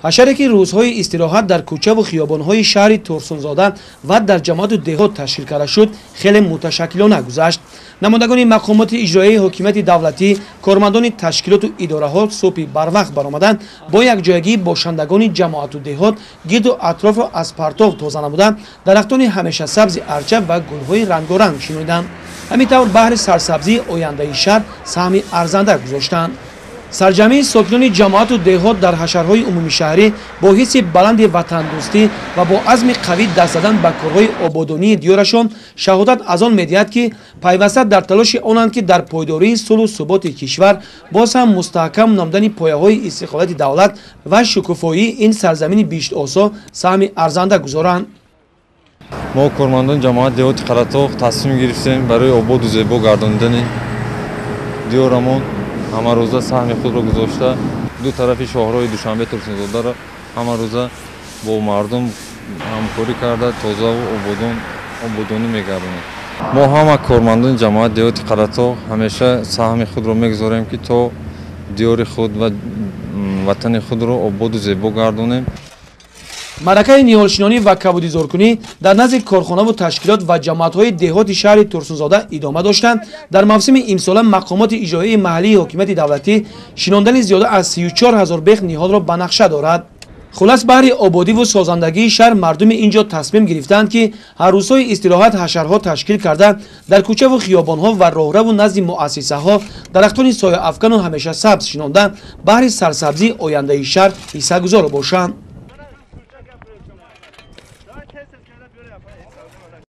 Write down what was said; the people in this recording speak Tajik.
ҳашаре ки рӯзҳои истироҳат дар кӯчаву хиёбонҳои шаҳри Турсунзода ва дар ҷамоату деҳот ташкил карда шуд, хеле муташаккилона гузашт. намондагони мақомоти иҷроияи ҳокимияти давлатӣ, кормандони ташкилоту идораҳо субҳи барвақт баромаданд, бо якҷоягии бошандагони ҷамоату деҳот гирду атрофро аз партов тоза намуда, дарахтони ҳамешасабзи арча ва гулҳои рангоранг шиноиданд. ҳамин тавр баҳри сарсабзии ояндаи шаҳр саҳми арзанда гузоштанд. сарҷамии сокинони ҷамоату деҳот дар ҳашарҳои умумишаҳрӣ бо ҳисси баланди ватандӯстӣ ва бо азми қавӣ даст задан ба корҳои ободонии диёрашон шаҳодат аз он медиҳад, ки пайваста дар талоши онанд, ки дар пойдории сулҳу суботи кишвар боз ҳам мустаҳкам намудани пояҳои истиқлолияти давлат ва шукуфоии ин сарзамини бишт осо саҳми арзанда гузоранд. мо кормандони ҷамоати деҳоти қаратоғ тасмим гирифтем барои ободу зебо гардонидани диёрамон ҳамарӯза саҳми худро гузошта ду тарафи шоҳрои Душанбе Турсунзодаро ҳамарӯза бо мардум ҳамкорӣ карда тозаву ободонӣ мегардонем. мо ҳама кормандони ҷамоати деҳоти қаратоғ ҳамеша саҳми худро мегузорем, ки то диёри худ ва ватани худро ободу зебо гардонем. маъракаи ниҳолшинонӣ ва кабудизоркунӣ дар назди корхонаву ташкилот ва ҷамоатҳои деҳоти шаҳри Турсунзода идома доштанд. дар мавсими имсола мақомоти иҷроияи маҳаллии ҳокимияти давлатӣ шинондани зиёда аз 34 000 бех ниҳолро ба нақша дорад. хулас баҳри ободиву созандагии шаҳр мардуми ин ҷо тасмим гирифтанд, ки ҳаррӯзҳои истироҳат ҳашарҳо ташкил карда дар кӯчаву хиёбонҳо ва роҳраву назди муассисаҳо дарахтони сояафкану ҳамешасабз шинонда баҳри сарсабзии ояндаи шаҳр ҳиссагузор бошанд.